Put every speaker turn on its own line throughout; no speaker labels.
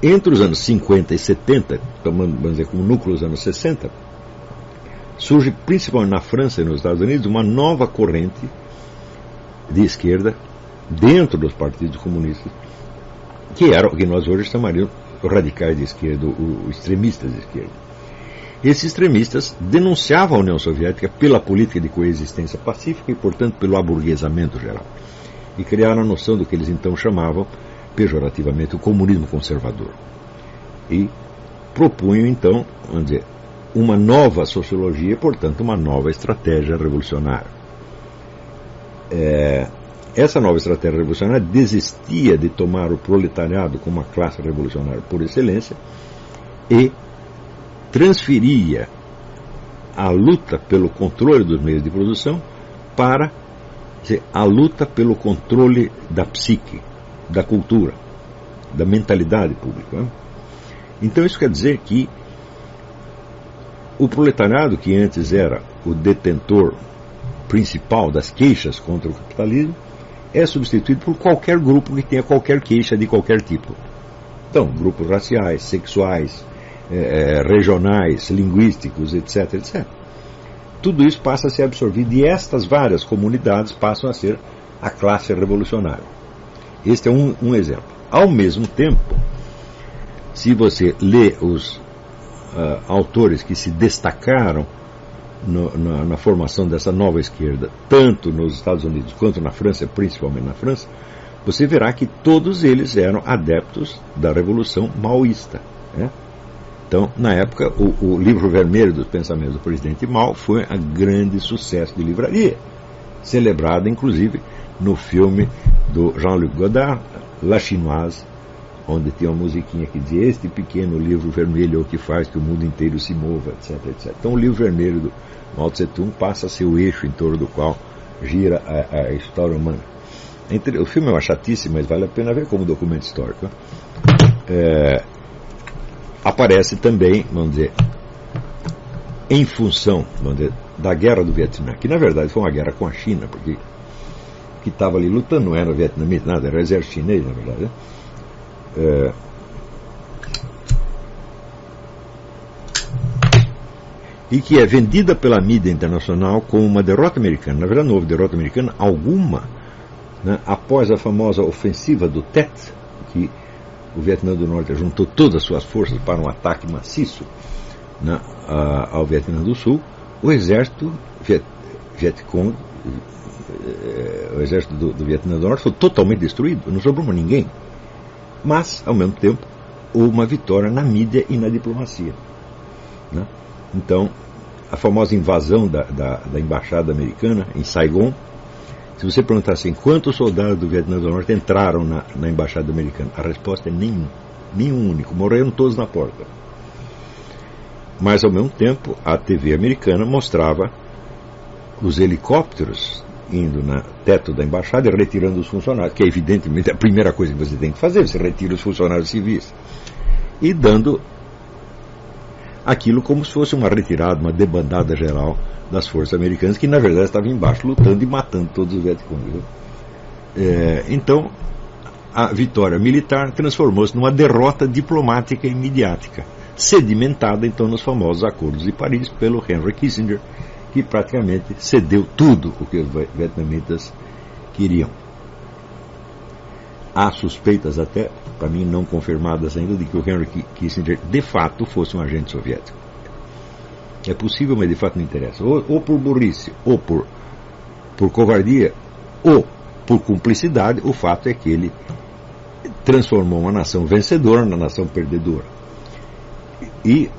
Entre os anos 50 e 70, vamos dizer como núcleo dos anos 60, surge principalmente na França e nos Estados Unidos uma nova corrente de esquerda dentro dos partidos comunistas, que era o que nós hoje chamaríamos radicais de esquerda, os extremistas de esquerda. Esses extremistas denunciavam a União Soviética pela política de coexistência pacífica e, portanto, pelo aburguesamento geral. E criaram a noção do que eles então chamavam, pejorativamente, o comunismo conservador. E propunham, então, vamos dizer, uma nova sociologia, portanto, uma nova estratégia revolucionária. Essa nova estratégia revolucionária desistia de tomar o proletariado como uma classe revolucionária por excelência e transferia a luta pelo controle dos meios de produção para a luta pelo controle da psique, da cultura, da mentalidade pública, né? Então isso quer dizer que o proletariado, que antes era o detentor principal das queixas contra o capitalismo, é substituído por qualquer grupo que tenha qualquer queixa de qualquer tipo. Então, grupos raciais, sexuais, regionais, linguísticos, etc, etc. Tudo isso passa a ser absorvido e estas várias comunidades passam a ser a classe revolucionária. Este é um exemplo. Ao mesmo tempo, se você lê os autores que se destacaram na formação dessa nova esquerda, tanto nos Estados Unidos quanto na França, principalmente na França, você verá que todos eles eram adeptos da Revolução Maoísta, né? Então, na época, o livro vermelho dos pensamentos do presidente Mao foi um grande sucesso de livraria, celebrado inclusive no filme do Jean-Luc Godard, La Chinoise, onde tem uma musiquinha que diz: este pequeno livro vermelho é o que faz que o mundo inteiro se mova, etc, etc. Então o livro vermelho do Mao Tse-tung passa a ser o eixo em torno do qual gira a história humana. O filme é uma chatice, mas vale a pena ver como documento histórico. Aparece também, vamos dizer, em função, vamos dizer, da guerra do Vietnã, que na verdade foi uma guerra com a China, porque que estava ali lutando não era vietnamita, nada, era o exército chinês, na verdade, né? E que é vendida pela mídia internacional como uma derrota americana. Na verdade não houve derrota americana alguma, né, após a famosa ofensiva do Tet, que o Vietnã do Norte juntou todas as suas forças para um ataque maciço, né, ao Vietnã do Sul. O exército Vietcong, o exército do Vietnã do Norte foi totalmente destruído, não sobrou mais ninguém. Mas, ao mesmo tempo, houve uma vitória na mídia e na diplomacia, né? Então, a famosa invasão da embaixada americana em Saigon, se você perguntar assim, quantos soldados do Vietnã do Norte entraram na embaixada americana? A resposta é nenhum único, morreram todos na porta. Mas, ao mesmo tempo, a TV americana mostrava os helicópteros indo no teto da embaixada e retirando os funcionários, que é evidentemente a primeira coisa que você tem que fazer, você retira os funcionários civis, e dando aquilo como se fosse uma retirada, uma debandada geral das forças americanas, que na verdade estavam embaixo lutando e matando todos os Vietcong. Então a vitória militar transformou-se numa derrota diplomática e midiática, sedimentada então nos famosos acordos de Paris pelo Henry Kissinger, que praticamente cedeu tudo o que os vietnamitas queriam. Há suspeitas até, para mim não confirmadas ainda, de que o Henry Kissinger de fato fosse um agente soviético. É possível, mas de fato não interessa. Ou por burrice, ou por covardia, ou por cumplicidade. O fato é que ele transformou uma nação vencedora na nação perdedora. E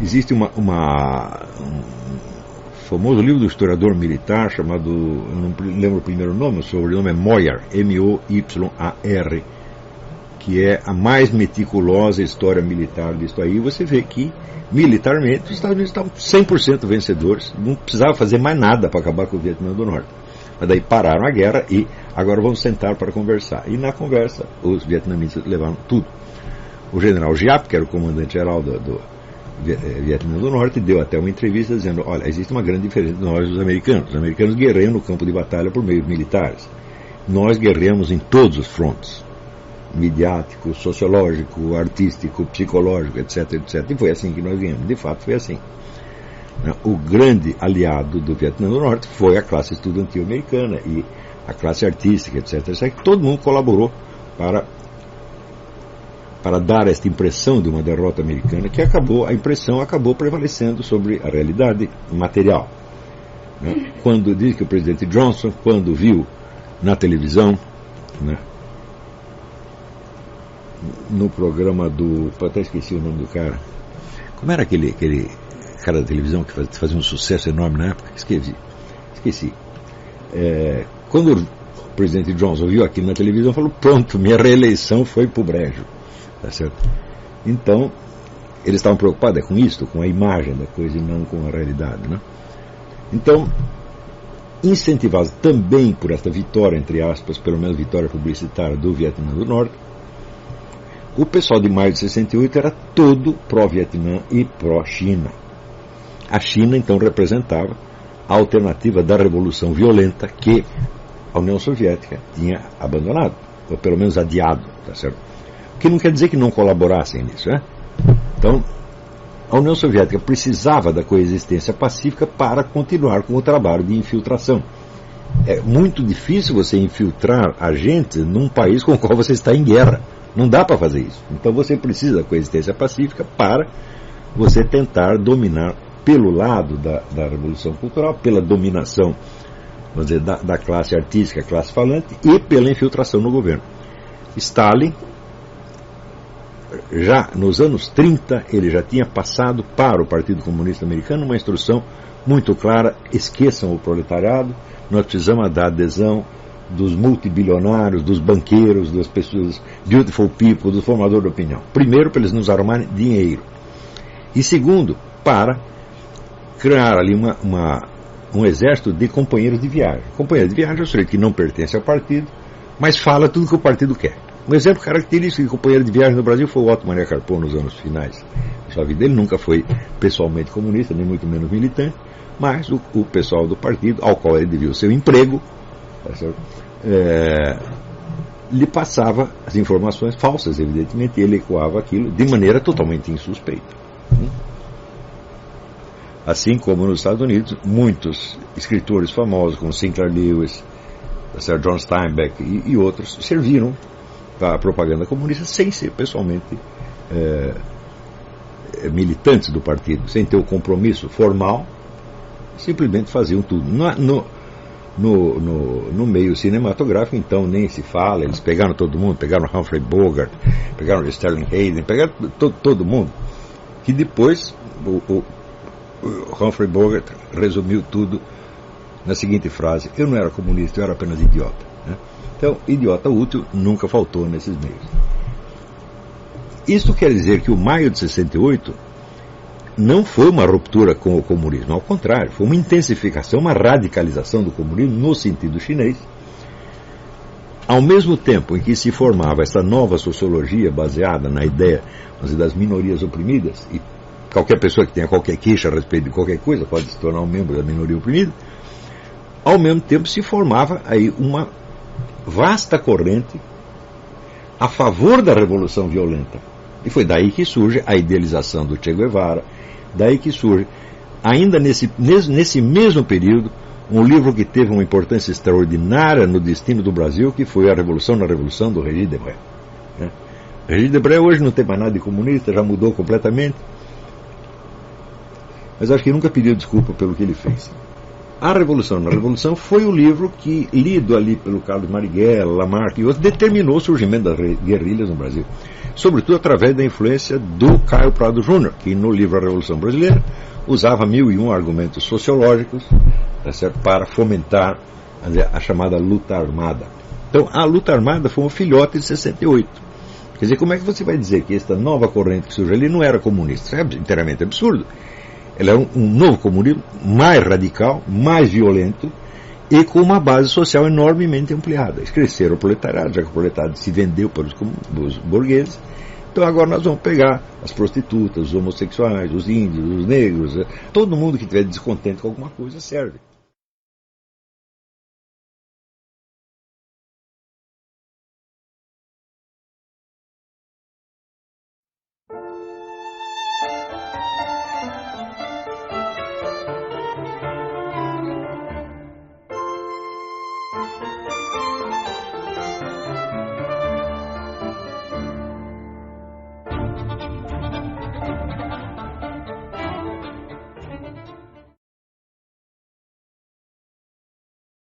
existe um famoso livro do historiador militar chamado, eu não lembro o primeiro nome, o sobrenome é Moyar, M-O-Y-A-R, que é a mais meticulosa história militar disso aí. Você vê que militarmente os Estados Unidos estavam 100% vencedores, não precisava fazer mais nada para acabar com o Vietnã do Norte. Mas daí pararam a guerra e agora vamos sentar para conversar. E na conversa os vietnamitas levaram tudo. O general Giap, que era o comandante-geral do Vietnã do Norte, deu até uma entrevista dizendo: olha, existe uma grande diferença entre nós e os americanos. Os americanos guerreiam no campo de batalha por meios militares. nós guerreamos em todos os frontes, midiático, sociológico, artístico, psicológico, etc, etc. E foi assim que nós ganhamos. De fato, foi assim. O grande aliado do Vietnã do Norte foi a classe estudantil americana e a classe artística, etc, etc. Todo mundo colaborou para dar esta impressão de uma derrota americana, que a impressão acabou prevalecendo sobre a realidade material. Quando diz que o presidente Johnson, quando viu na televisão, no programa do... até esqueci o nome do cara. Como era aquele cara da televisão que fazia um sucesso enorme na época? Esqueci. Quando o presidente Johnson viu aquilo na televisão, falou: pronto, minha reeleição foi pro brejo. Tá certo? Então, eles estavam preocupados com isso, com a imagem da coisa e não com a realidade, né? Então, incentivados também por esta vitória, entre aspas, pelo menos vitória publicitária do Vietnã do Norte, o pessoal de maio de 68 era todo pró-Vietnã e pró-China. A China, então, representava a alternativa da revolução violenta que a União Soviética tinha abandonado, ou pelo menos adiado, tá certo? O que não quer dizer que não colaborassem nisso, né? Então, a União Soviética precisava da coexistência pacífica para continuar com o trabalho de infiltração. É muito difícil você infiltrar agentes num país com o qual você está em guerra. Não dá para fazer isso. Então você precisa da coexistência pacífica para você tentar dominar pelo lado da Revolução Cultural, pela dominação, vamos dizer, da classe artística, classe falante, e pela infiltração no governo. Stalin, já nos anos 30, ele já tinha passado para o Partido Comunista Americano uma instrução muito clara: esqueçam o proletariado, nós precisamos da adesão dos multibilionários, dos banqueiros, das pessoas beautiful people, dos formadores de opinião. Primeiro, para eles nos arrumarem dinheiro. E segundo, para criar ali um exército de companheiros de viagem. Companheiro de viagem é o sujeito que não pertence ao partido, mas fala tudo que o partido quer. Um exemplo característico de companheiro de viagem no Brasil foi o Otto Maria Carpon nos anos finais da sua vida. Ele nunca foi pessoalmente comunista, nem muito menos militante, mas o pessoal do partido, ao qual ele devia o seu emprego, lhe passava as informações falsas, evidentemente, e ele ecoava aquilo de maneira totalmente insuspeita. Assim como nos Estados Unidos, muitos escritores famosos, como Sinclair Lewis, John Steinbeck e outros, serviram a propaganda comunista sem ser pessoalmente militantes do partido, sem ter o compromisso formal, simplesmente faziam tudo. No meio cinematográfico, então, nem se fala. Eles pegaram todo mundo, pegaram Humphrey Bogart, pegaram Sterling Hayden, pegaram todo mundo, que depois o Humphrey Bogart resumiu tudo na seguinte frase: eu não era comunista, eu era apenas idiota, né? Então, idiota útil nunca faltou nesses meios. Isso quer dizer que o maio de 68 não foi uma ruptura com o comunismo, ao contrário, foi uma intensificação, uma radicalização do comunismo no sentido chinês, ao mesmo tempo em que se formava essa nova sociologia baseada na ideia, vamos dizer, das minorias oprimidas, e qualquer pessoa que tenha qualquer queixa a respeito de qualquer coisa pode se tornar um membro da minoria oprimida. Ao mesmo tempo se formava aí uma vasta corrente a favor da revolução violenta. E foi daí que surge a idealização do Che Guevara, daí que surge, ainda nesse mesmo período, um livro que teve uma importância extraordinária no destino do Brasil, que foi a Revolução na Revolução, do Régis Debray. Régis Debray hoje não tem mais nada de comunista, já mudou completamente, mas acho que nunca pediu desculpa pelo que ele fez. A Revolução na Revolução foi o livro que, lido ali pelo Carlos Marighella, Lamarck e outros, determinou o surgimento das guerrilhas no Brasil. Sobretudo através da influência do Caio Prado Júnior, que no livro A Revolução Brasileira usava 1001 argumentos sociológicos, tá certo, para fomentar a chamada luta armada. Então, a luta armada foi um filhote de 68. Quer dizer, como é que você vai dizer que esta nova corrente que surge ali não era comunista? Isso é inteiramente absurdo. Ela é um novo comunismo mais radical, mais violento e com uma base social enormemente ampliada. Cresceram o proletariado, já que o proletariado se vendeu para os burgueses. Então agora nós vamos pegar as prostitutas, os homossexuais, os índios, os negros, todo mundo que estiver descontente com alguma coisa serve.